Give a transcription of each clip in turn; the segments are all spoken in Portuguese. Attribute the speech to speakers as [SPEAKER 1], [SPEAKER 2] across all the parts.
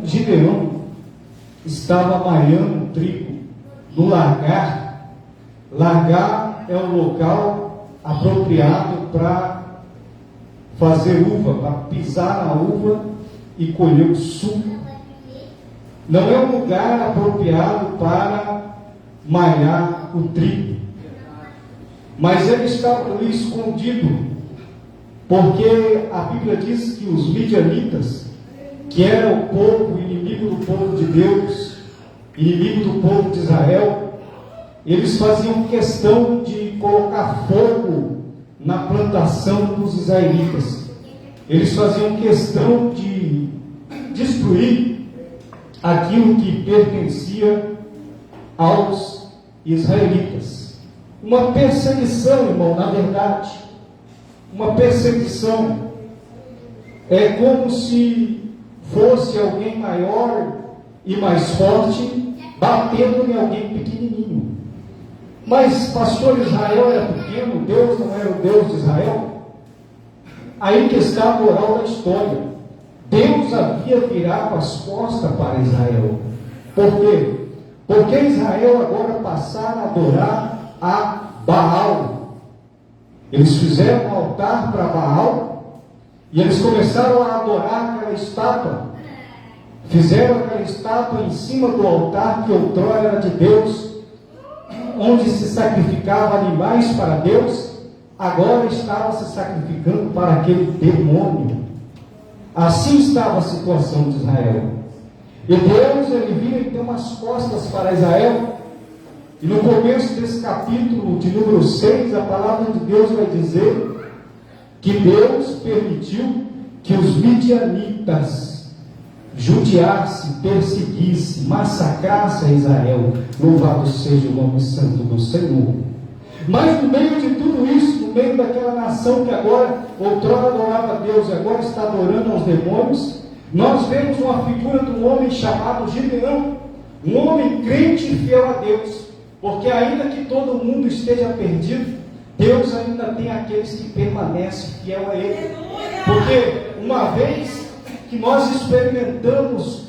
[SPEAKER 1] Gideão estava malhando trigo no largar. Largar é um local apropriado para fazer uva, para pisar na uva e colher o suco. Não é um lugar apropriado para malhar o trigo. Mas ele estava ali escondido, porque a Bíblia diz que os midianitas, que era o povo inimigo do povo de Deus, inimigo do povo de Israel, eles faziam questão de colocar fogo na plantação dos israelitas. Eles faziam questão de destruir aquilo que pertencia aos israelitas. Uma perseguição, irmão, na verdade, uma perseguição é como se fosse alguém maior e mais forte batendo em alguém pequenininho. Mas pastor, Israel era pequeno, Deus não era o Deus de Israel. Aí que está a moral da história. Deus havia virado as costas para Israel. Por quê? Porque Israel agora passaram a adorar a Baal. Eles fizeram um altar para Baal e eles começaram a adorar aquela estátua. Fizeram aquela estátua em cima do altar que outrora era de Deus, onde se sacrificava animais para Deus. Agora estava se sacrificando para aquele demônio. Assim estava a situação de Israel. E Deus, ele vira então as costas para Israel. E no começo desse capítulo de número 6, a palavra de Deus vai dizer que Deus permitiu que os midianitas judiassem, perseguissem, massacrassem Israel. Louvado seja o nome santo do Senhor. Mas no meio de tudo isso, no meio daquela nação que agora outrora adorava a Deus e agora está adorando aos demônios, nós vemos uma figura de um homem chamado Gideão, um homem crente e fiel a Deus. Porque ainda que todo mundo esteja perdido, Deus ainda tem aqueles que permanecem fiel a Ele. Porque uma vez que nós experimentamos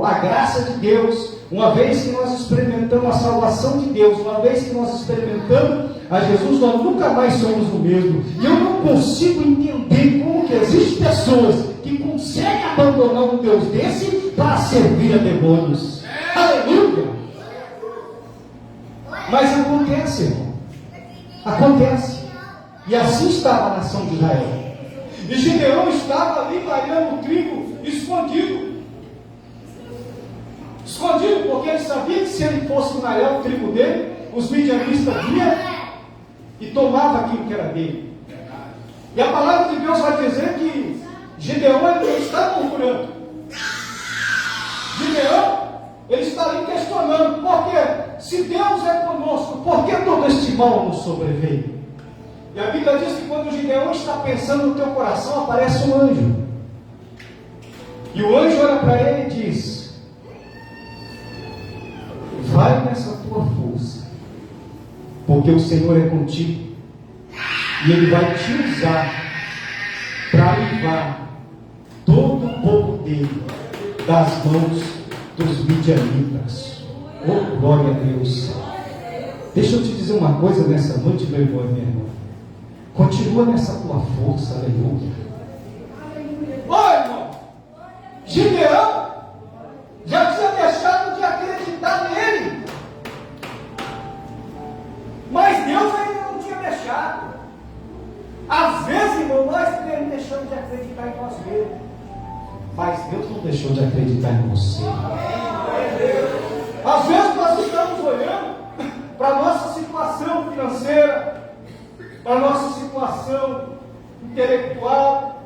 [SPEAKER 1] a graça de Deus, uma vez que nós experimentamos a salvação de Deus, uma vez que nós experimentamos a Jesus, nós nunca mais somos o mesmo. E eu não consigo entender como que existem pessoas que conseguem abandonar um Deus desse para servir a demônios. Aleluia! Mas acontece, irmão. Acontece. E assim estava a nação de Israel. E Gideão estava ali malhando o trigo, escondido. Escondido, porque ele sabia que se ele fosse malhar o trigo dele, os midianistas vinham e tomavam aquilo que era dele. E a palavra de Deus vai dizer que Gideão ele não está murmurando. Gideão, ele está ali questionando, porque se Deus é conosco, por que todo este mal nos sobreveio? E a Bíblia diz que quando Gideão está pensando no teu coração, aparece um anjo. E o anjo olha para ele e diz: vai nessa tua força, porque o Senhor é contigo, e Ele vai te usar para livrar todo o povo dele das mãos dos midianitas. Oh, glória a Deus. Deixa eu te dizer uma coisa nessa noite, meu irmão e minha irmã. Continua nessa tua força, aleluia. Ô irmão, Gideão já tinha deixado de acreditar nele, mas Deus ainda não tinha deixado. Às vezes, irmão, nós deixamos de acreditar em nós mesmos, mas Deus não deixou de acreditar em você. Às vezes nós estamos olhando para a nossa situação financeira, para a nossa situação intelectual.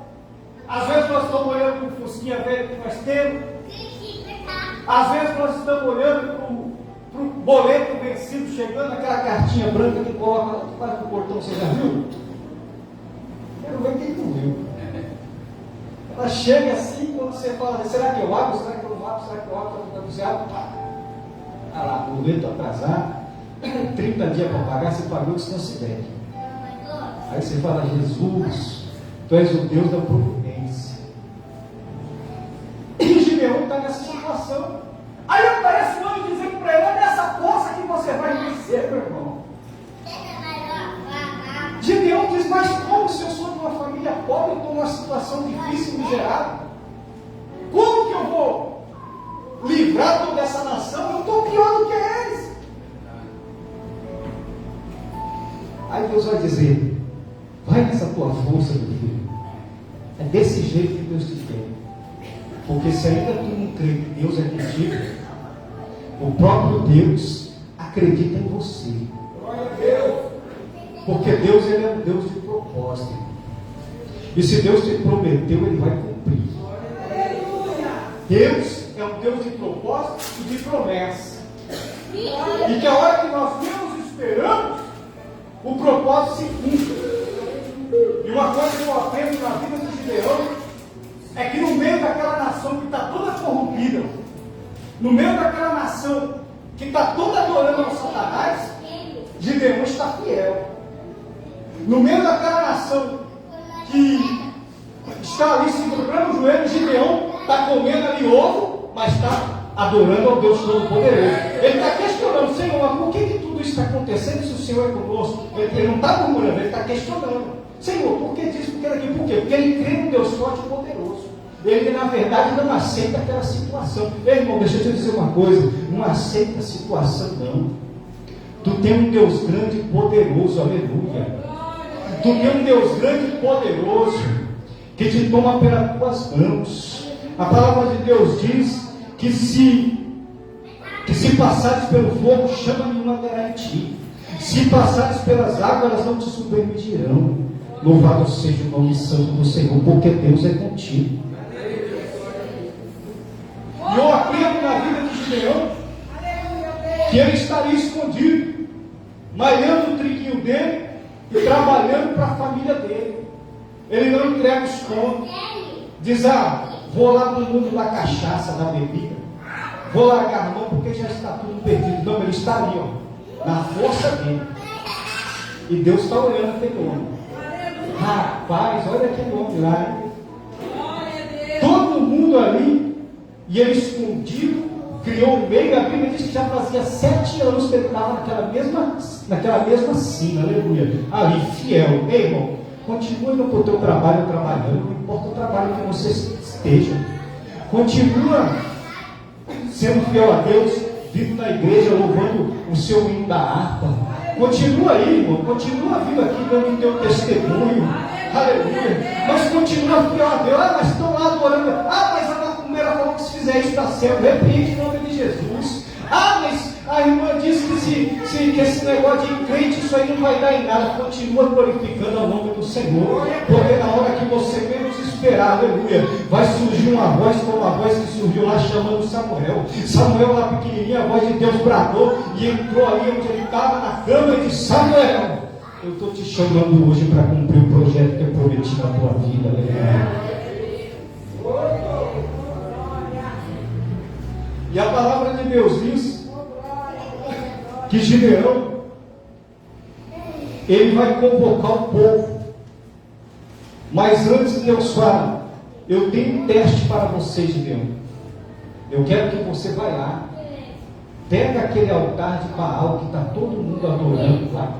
[SPEAKER 1] Às vezes nós estamos olhando para o fusquinha velho que nós temos. Às vezes nós estamos olhando para o boleto vencido chegando, aquela cartinha branca que coloca lá no portão. Você já viu? Quero ver quem não viu. Ela chega assim, quando você fala: será que eu abro? Será que eu não abro? Será que eu abro? Você abre, ah lá, boleto atrasado, 30 dias para pagar, você pagou que você não se deve. Aí você fala: Jesus, Tu és o Deus da providência. E está nessa situação. Aí aparece um anjo dizendo para ele: é nessa força que você vai vencer, meu irmão. Gideão diz: mas como, se eu sou de uma família pobre, eu estou numa situação difícil e miserável? Como que eu vou livrar toda essa nação? Eu estou pior do que eles. Aí Deus vai dizer: vai nessa tua força, meu filho. É desse jeito que Deus te quer. Porque se ainda tu não crê que Deus é contigo, o próprio Deus acredita em você. Glória a Deus. Porque Deus, ele é um Deus de propósito. E se Deus te prometeu, ele vai cumprir. Deus é um Deus de propósito e de promessa. E que a hora que nós menos esperamos, o propósito se cumpre. E uma coisa que eu aprendo na vida de Gideão é que no meio daquela nação que está toda corrompida, no meio daquela nação que está toda adorando ao Satanás, Gideão está fiel. No meio daquela nação que está ali se dobrando o joelho, Gideão está comendo ali ovo, mas está adorando ao Deus Todo-Poderoso. Ele está questionando: Senhor, mas por que tudo isso está acontecendo se o Senhor é conosco? Ele não está murmurando, ele está questionando: Senhor, por que disso? Por que daqui? Por quê? Porque ele crê no Deus forte e poderoso. Ele, na verdade, não aceita aquela situação. Ei, irmão, deixa eu te dizer uma coisa: não aceita a situação, não. Tu tem um Deus grande e poderoso, aleluia. Tu tem um Deus grande e poderoso que te toma pelas tuas mãos. A palavra de Deus diz que se passares pelo fogo, chama nenhuma terá em ti. Se passares pelas águas, elas não te submergirão. Louvado seja o nome santo do Senhor, porque Deus é contigo. E eu aprendo na vida de Gideão que ele estaria escondido, malhando o triguinho dele e trabalhando para a família dele. Ele não entrega os pontos. Diz: vou lá no mundo da cachaça, da bebida, vou largar a mão porque já está tudo perdido. Não, ele está ali, ó, na força dele. E Deus está olhando aquele homem. Rapaz, olha aquele homem lá, hein? Todo mundo ali, e ele escondido, criou um meio. A Bíblia diz que já fazia 7 anos que ele estava naquela mesma sina, aleluia, ali, fiel. Ei, irmão, continua indo para o teu trabalho trabalhando, não importa o trabalho que você esteja, continua sendo fiel a Deus, vindo na igreja, louvando o seu hino da harpa. Continua aí, irmão, continua vindo aqui dando o teu testemunho, aleluia, mas continua fiel a Deus. Mas estão lá adorando. Mas a macumbeira falou que se fizer isso está certo. Repreende em nome de Jesus. Mas a irmã disse que esse negócio de crente, isso aí não vai dar em nada. Continua glorificando o nome do Senhor, porque na hora que você menos esperar, aleluia, vai surgir uma voz como a voz que surgiu lá chamando Samuel. Samuel lá pequenininho, a voz de Deus bradou e entrou ali onde ele estava na cama e disse: Samuel, eu estou te chamando hoje para cumprir o projeto que eu prometi na tua vida, aleluia. E a palavra de Deus diz que Gideão, ele vai convocar o povo. Mas antes Deus fala: eu tenho um teste para você, Gideão. Eu quero que você vá lá, pega aquele altar de Baal que está todo mundo adorando lá.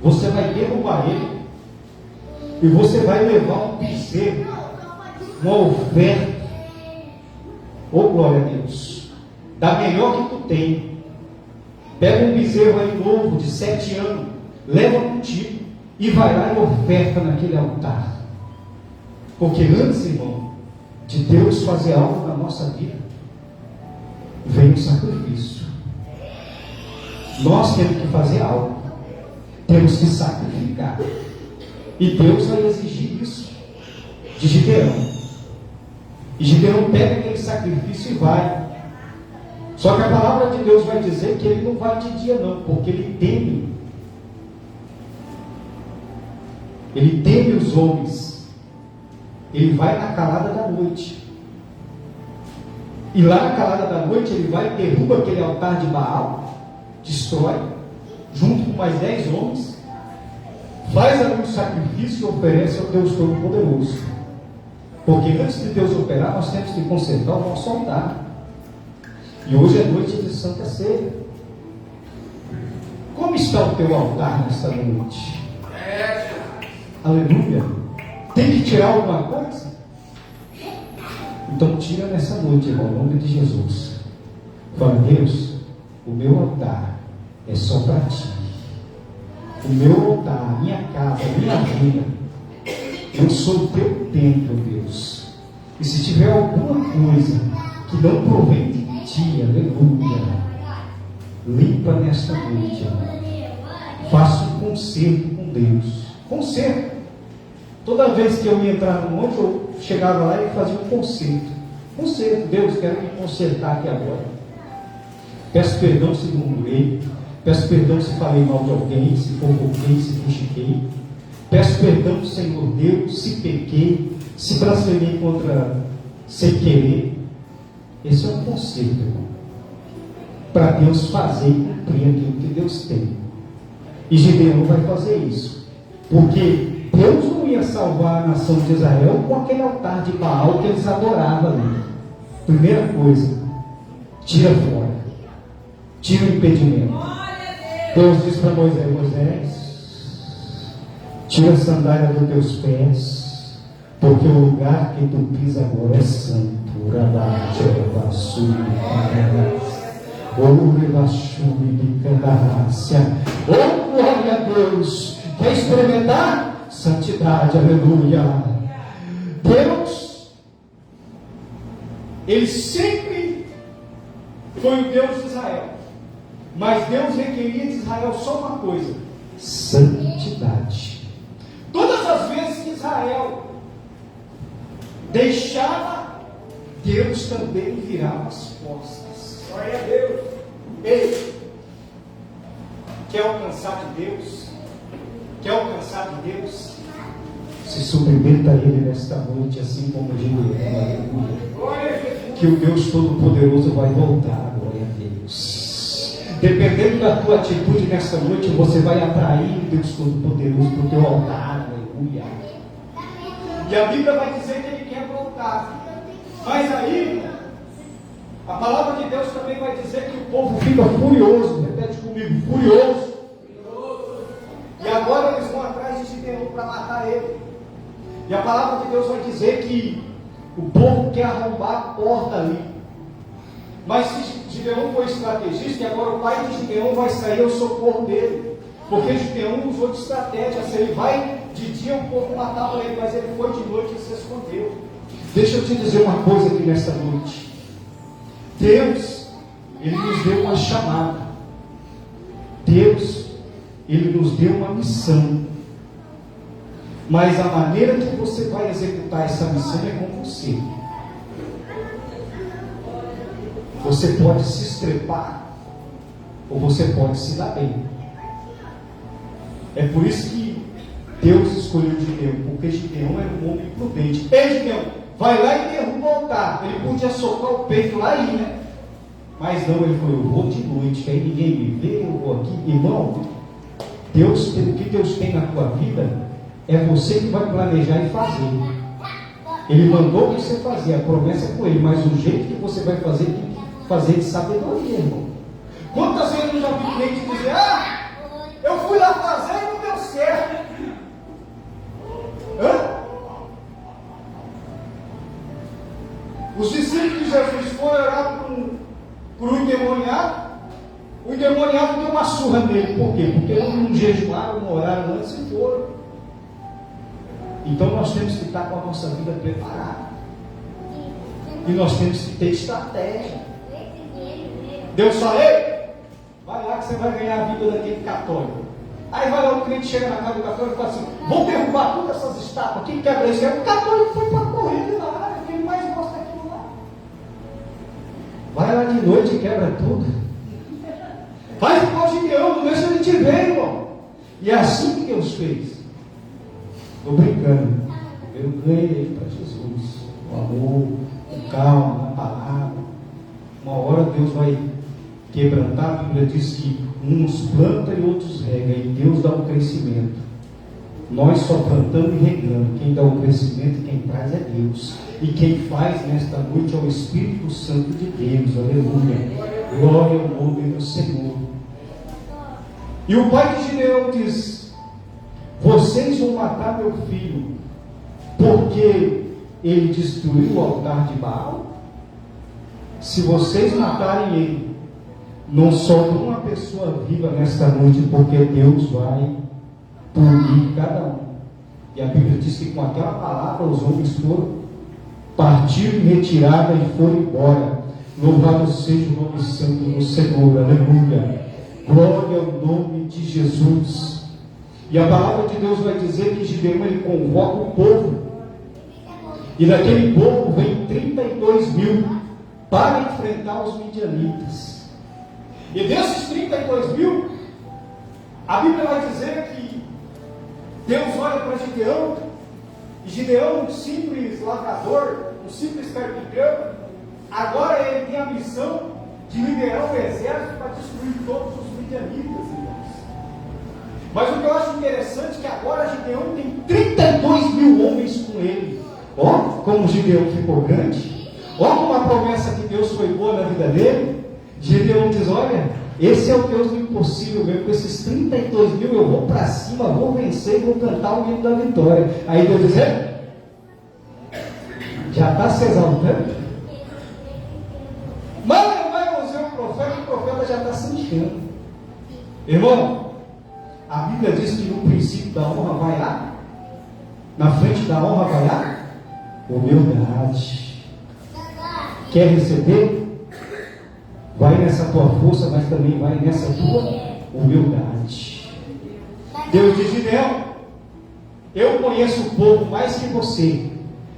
[SPEAKER 1] Você vai derrubar ele e você vai levar um bezerro, uma oferta. Oh, glória a Deus, da melhor que tu tem. Pega um bezerro aí novo de 7 anos, leva contigo e vai lá e oferta naquele altar. Porque antes, irmão, de Deus fazer algo na nossa vida, vem o sacrifício. Nós temos que fazer algo, temos que sacrificar, e Deus vai exigir isso de Gideão. E Gideão pega aquele sacrifício e vai. Só que a palavra de Deus vai dizer que ele não vai de dia não, porque ele teme. Ele teme os homens. Ele vai na calada da noite. E lá na calada da noite ele vai e derruba aquele altar de Baal, destrói, junto com mais 10 homens, faz ali um sacrifício e oferece ao Deus Todo-Poderoso. Porque antes de Deus operar, nós temos que consertar o nosso altar. E hoje é noite de Santa Ceia. Como está o teu altar nesta noite? Aleluia. Tem que tirar alguma coisa? Então tira nessa noite, irmão, em nome de Jesus. Fala, Deus, o meu altar é só para ti. O meu altar, minha casa, minha vida, eu sou o teu templo, Deus. E se tiver alguma coisa que não provém de ti, aleluia, limpa nesta noite, irmão. Faça um concerto com Deus. Concerto. Toda vez que eu ia entrar no monte, eu chegava lá e fazia um concerto. Concerto. Deus, quero me consertar aqui agora. Peço perdão se murmurei. Peço perdão se falei mal de alguém, se fofoquei, se fuxiquei. Peço perdão, Senhor Deus, se pequei, se blasfemei contra sem querer. Esse é um concerto, irmão. Para Deus fazer e cumprir aquilo que Deus tem. E Gideão vai fazer isso. Porque Deus não ia salvar a nação de Israel com aquele altar de Baal que eles adoravam ali. Primeira coisa, tira fora. Tira o impedimento. Deus diz para Moisés: Moisés, tira a sandália dos teus pés, porque o lugar que tu pisa agora é santo. Oh, glória a Deus. Quer experimentar? Santidade, aleluia. Deus, Ele sempre foi o Deus de Israel. Mas Deus requeria de Israel só uma coisa: santidade. Todas as vezes que Israel deixava, Deus também virava as costas. Glória a Deus. Ei, quer alcançar de Deus? Quer alcançar de Deus? Se submeta a Ele nesta noite, assim como Gideão. Que o Deus Todo-Poderoso vai voltar. Glória a Deus. Dependendo da tua atitude nesta noite, você vai atrair o Deus Todo-Poderoso para o teu altar. Aleluia. E a Bíblia vai dizer que Ele quer voltar. Mas aí, a palavra de Deus também vai dizer que o povo fica furioso. Repete comigo: furioso. E agora eles vão atrás de Gideão para matar ele. E a palavra de Deus vai dizer que o povo quer arrombar a porta ali. Mas se Gideão foi estrategista, e agora o pai de Gideão vai sair ao socorro dele. Porque Gideão usou de estratégia. Se ele vai de dia, o povo matava ele, mas ele foi de noite e se escondeu. Deixa eu te dizer uma coisa aqui nessa noite. Deus, Ele nos deu uma chamada. Deus, Ele nos deu uma missão. Mas a maneira que você vai executar essa missão é com você. Você pode se estrepar, ou você pode se dar bem. É por isso que Deus escolheu Gideão, porque Gideão era um homem prudente. Ei, Gideão, vai lá e derruba o altar. Ele podia socar o peito lá e ir, né? Mas não, ele falou: eu vou de noite, que aí ninguém me vê, eu vou aqui. Irmão, Deus, o que Deus tem na tua vida é você que vai planejar e fazer. Ele mandou você fazer, a promessa é com Ele, mas o jeito que você vai fazer tem que fazer de sabedoria, irmão. Quantas vezes eu já vi cliente dizer: ah, eu fui lá fazer e não deu certo. Hã? Os discípulos de Jesus foram orar por um endemoniado. O endemoniado deu uma surra nele. Por quê? Porque não jejuaram, não oraram antes e foram. Então nós temos que estar com a nossa vida preparada. E nós temos que ter estratégia. Deus fala: ei, vai lá que você vai ganhar a vida daquele católico. Aí vai lá, o crente chega na casa do católico e fala assim: vão derrubar todas essas estátuas. Quem quebra isso? O católico foi para correr lá, quem mais gosta daquilo lá. Vai lá de noite e quebra tudo. Faz igual Gideão, não deixa ele te ver, irmão. E é assim que Deus fez. Estou brincando. Eu ganhei ele para Jesus. O amor, o calma, a palavra. Uma hora Deus vai quebrantar. A Bíblia diz que uns plantam e outros regam, e Deus dá um crescimento. Nós só plantamos e regamos. Quem dá o crescimento, quem traz é Deus. E quem faz nesta noite é o Espírito Santo de Deus. Aleluia. Glória ao nome do Senhor. E o pai de Gideão diz: vocês vão matar meu filho porque ele destruiu o altar de Baal? Se vocês matarem ele, não sobra uma pessoa viva nesta noite, porque Deus vai punir cada um. E a Bíblia diz que com aquela palavra os homens partiram em retirada e foram embora. Louvado seja o nome santo do Senhor. Aleluia. Glória ao nome de Jesus. E a palavra de Deus vai dizer que Gideão ele convoca o povo. E daquele povo vem 32 mil para enfrentar os midianitas. E desses 32 mil, a Bíblia vai dizer que Deus olha para Gideão, e Gideão, um simples lavrador, um simples carpinteiro, agora ele tem a missão de liderar o exército para destruir todos os midianitas, irmãos. Mas o que eu acho interessante é que agora Gideão tem 32 mil homens com ele. Ó, como Gideão ficou grande. Ó, como a promessa que Deus foi boa na vida dele. Gideão diz: olha, esse é o Deus do impossível mesmo. Com esses 32 mil eu vou para cima, vou vencer e vou cantar o hino da vitória. Aí Deus diz: já está se exaltando? Mas vai usar o profeta já está se enchendo. Irmão, a Bíblia diz que no princípio da honra vai lá, na frente da honra vai lá, humildade. Quer receber? Vai nessa tua força, mas também vai nessa tua humildade. Deus diz: Gideão, eu conheço o povo mais que você.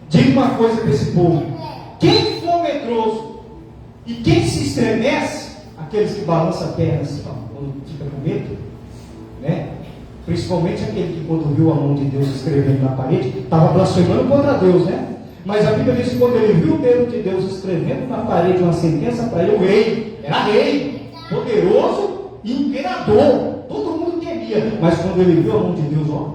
[SPEAKER 1] Diga uma coisa para esse povo: quem for medroso e quem se estremece, aqueles que balançam a perna assim, quando fica com medo, né? Principalmente aquele que, quando viu a mão de Deus escrevendo na parede, estava blasfemando contra Deus, né? Mas a Bíblia diz que quando ele viu o dedo de Deus escrevendo na parede uma sentença para ele, o rei, era rei, poderoso e imperador, todo mundo temia. Mas quando ele viu a mão de Deus, ó,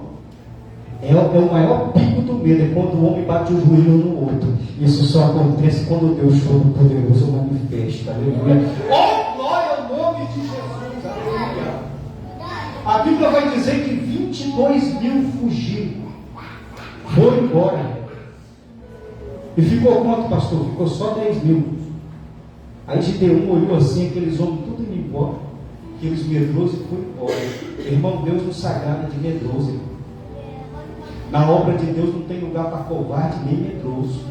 [SPEAKER 1] é o maior pico do medo, é quando o homem bate o joelho um no outro. Isso só acontece quando Deus Todo-Poderoso manifesta. Aleluia. Oh, glória ao nome de Jesus. Aleluia. A Bíblia vai dizer que 22 mil fugiram, foram embora. E ficou quanto, pastor? Ficou só 10 mil. Aí Gideão olhou assim, aqueles homens tudo indo embora, aqueles medrosos, e foi embora. Irmão, Deus não se agrada de medroso, irmão. Na obra de Deus não tem lugar para covarde nem medroso.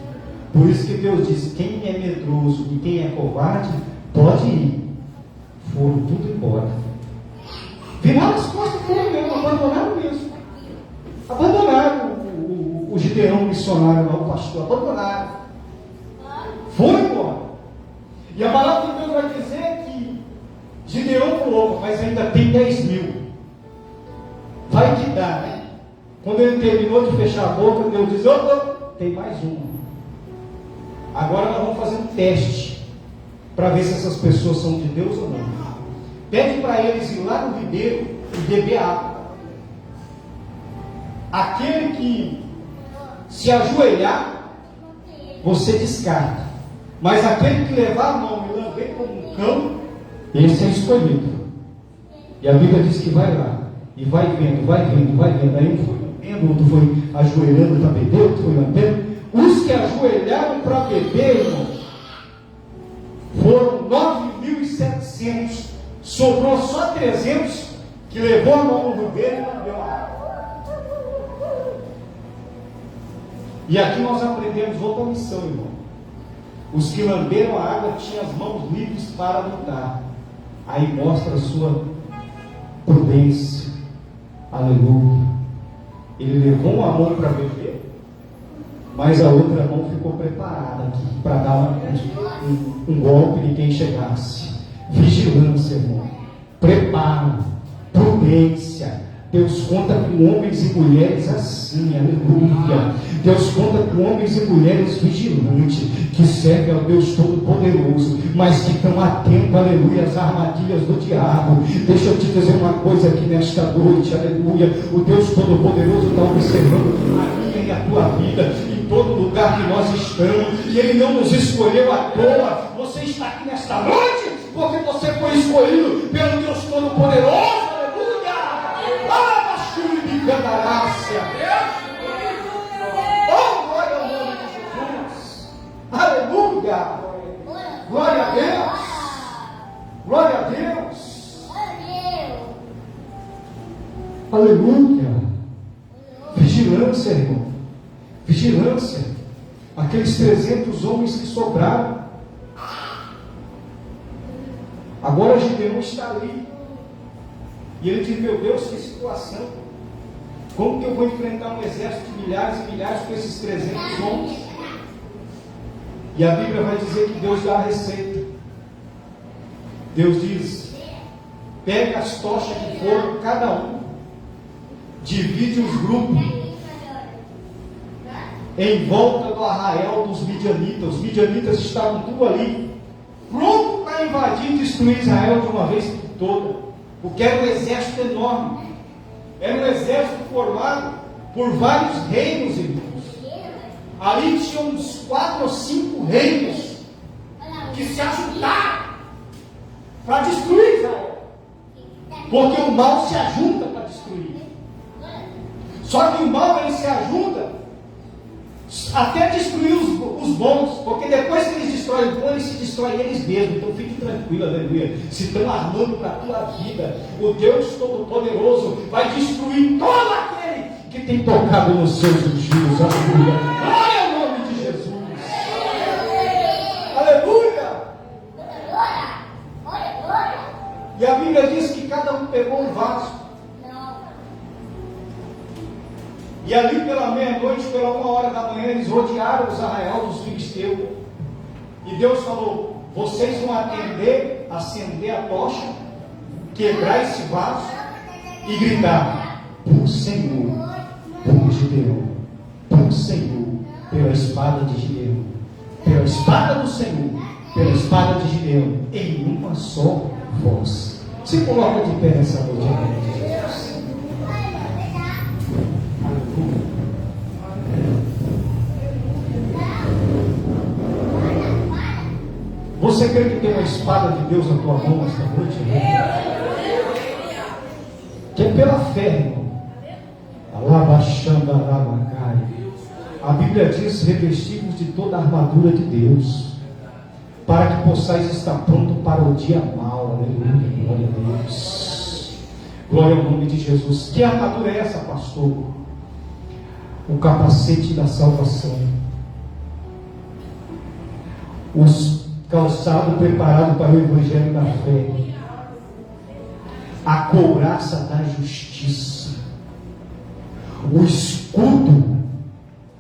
[SPEAKER 1] Por isso que Deus diz: quem é medroso e quem é covarde, pode ir. Foram tudo embora. Viraram as costas, foram mesmo, abandonaram mesmo. Abandonaram o Gideão missionário lá, o pastor, abandonaram. Foram embora. E a palavra de Deus vai dizer que Gideão falou: mas ainda tem 10 mil. Vai que dá, né? Quando ele terminou de fechar a boca, Deus diz: opa, tem mais uma. Agora nós vamos fazer um teste para ver se essas pessoas são de Deus ou não. Pede para eles ir lá no ribeiro e beber água. Aquele que se ajoelhar, você descarta. Mas aquele que levar a mão e lamber como um cão, esse é escolhido. E a Bíblia diz que vai lá. E vai vendo, vai vendo, vai vendo. Aí um foi lambendo, outro foi ajoelhando para beber, outro foi lambendo. Os que ajoelharam para beber, irmão, foram 9.700. Sobrou só 300 que levou a mão no ribeiro e lambeu a água. E aqui nós aprendemos outra lição, irmão. Os que lamberam a água tinham as mãos livres para lutar. Aí mostra a sua prudência. Aleluia. Ele levou uma mão para beber, mas a outra mão ficou preparada aqui para dar um golpe de quem chegasse. Vigilância, irmão. Preparo, prudência. Deus conta com homens e mulheres assim, aleluia. Deus conta com homens e mulheres vigilantes. que servem ao Deus Todo-Poderoso, mas que estão atentos, aleluia, às armadilhas do diabo. Deixa eu te dizer uma coisa aqui nesta noite, aleluia. O Deus Todo-Poderoso está observando a minha e a tua vida, em todo lugar que nós estamos, e Ele não nos escolheu à toa. Você está aqui nesta noite porque você foi escolhido pelo Deus Todo-Poderoso, aleluia. Ah, Bachuri de Candarácia. Oh, glória ao nome de Jesus. Aleluia. Glória a Deus. Glória a Deus. Aleluia. Vigilância, irmão. Vigilância. Aqueles 300 homens que sobraram. Agora Gideão está ali. E ele diz: meu Deus, que situação. Como que eu vou enfrentar um exército de milhares e milhares com esses 300 homens? E a Bíblia vai dizer que Deus dá a receita. Deus diz: pega as tochas que foram, cada um, divide os grupos em volta do arraial dos midianitas. Os midianitas estavam tudo ali, pronto para invadir e destruir Israel de uma vez por toda, porque era um exército enorme. Era um exército formado por vários reinos, irmãos. Ali tinham uns 4 ou 5 reinos que se ajuntaram para destruir Israel, porque o mal se ajunta para destruir. Só que o mal, ele se ajunta até destruir os bons, porque depois que eles destroem o bom, eles se destroem eles mesmos. Então fique tranquilo, aleluia. Se estão armando para a tua vida, o Deus Todo-Poderoso vai destruir todo aquele que tem tocado nos seus ungidos, aleluia. Glória ao nome de Jesus, aleluia. E a Bíblia diz que cada um pegou um vaso. E ali pela meia-noite, pela 1h da manhã, eles rodearam os arraial dos filisteus. E Deus falou: vocês vão acender a tocha, quebrar esse vaso e gritar: por Senhor, por Gideão, por Senhor, pela espada de Gideão, pela espada do Senhor, pela espada de Gideão, em uma só voz. Se coloca de pé nessa noite, amém, de Jesus. Você crê que tem uma espada de Deus na tua mão esta noite? Que é pela fé, irmão. A Bíblia diz: revestivos de toda a armadura de Deus, para que possais estar pronto para o dia mau. Aleluia, glória a Deus. Glória ao nome de Jesus. Que armadura é essa, pastor? O capacete da salvação, os calçado preparado para o evangelho da fé, a couraça da justiça, o escudo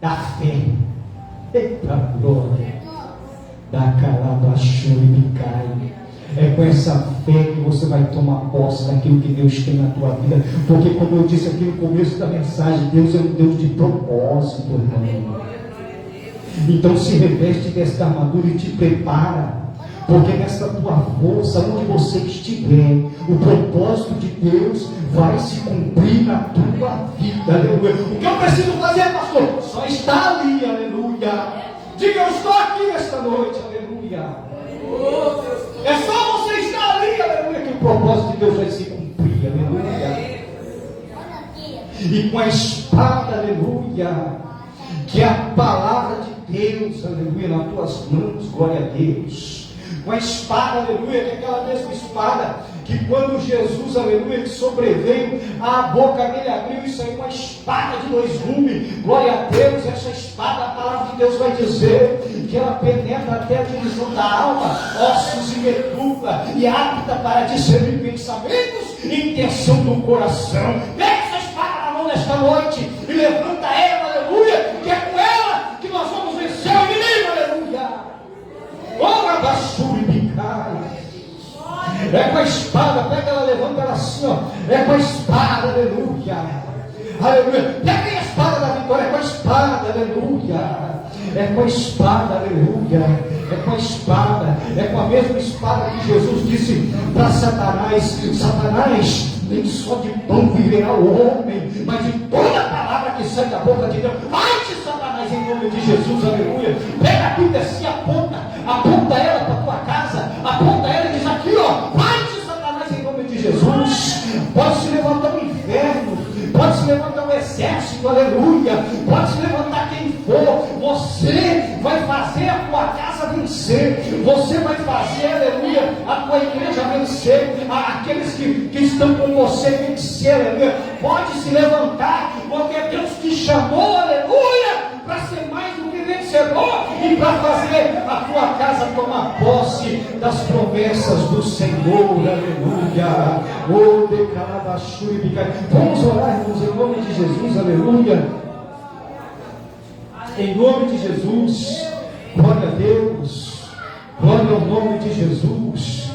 [SPEAKER 1] da fé. Eita glória! Da Calabachuribicai. É com essa fé que você vai tomar posse daquilo que Deus tem na tua vida. Porque, como eu disse aqui no começo da mensagem, Deus é um Deus de propósito, irmão. Então se reveste desta armadura e te prepara, porque nessa tua força, onde você estiver, o propósito de Deus vai se cumprir na tua vida, aleluia. O que eu preciso fazer, pastor? Só está ali, aleluia. Diga: eu estou aqui nesta noite, aleluia. É só você estar ali, aleluia, que o propósito de Deus vai se cumprir, aleluia. E com a espada, aleluia, que é a palavra de Deus, aleluia, nas tuas mãos, glória a Deus. Com a espada, aleluia, que é aquela mesma espada que quando Jesus, aleluia, sobreveio, a boca dele abriu e saiu uma espada de 2 gumes, glória a Deus. Essa espada, a palavra de Deus vai dizer que ela penetra até a divisão da alma, ossos e medula, e apta para discernir pensamentos e intenção do coração. Pega essa espada na mão nesta noite e levanta ela, aleluia, que é com ela que nós vamos vencer o inimigo, aleluia. Ora, Bachuribicai. É com a espada, pega ela, levanta ela assim, ó. É com a espada, aleluia. Aleluia. Pega a espada da vitória, é com a espada, aleluia. é com a espada, aleluia, é com a espada, é com a mesma espada que Jesus disse para Satanás: Satanás, nem só de pão viverá o homem, mas de toda a palavra que sai da boca de Deus. Vai-te, Satanás, em nome de Jesus, aleluia. Pega a Bíblia assim, aponta ela para a tua casa, aponta ela e diz aqui, ó: vai-te, Satanás, em nome de Jesus. Pode se levantar o inferno, pode se levantar o exército, aleluia, pode se levantar quem for, você vai fazer a tua casa vencer, você vai fazer, aleluia, a tua igreja vencer, aqueles que estão com você vencer, aleluia. Pode se levantar, porque Deus te chamou, aleluia, para ser mais do que vencedor e para fazer a tua casa tomar posse das promessas do Senhor, aleluia. Oh, vamos orar, irmãos, em nome de Jesus, aleluia. Em nome de Jesus, glória a Deus, glória ao nome de Jesus.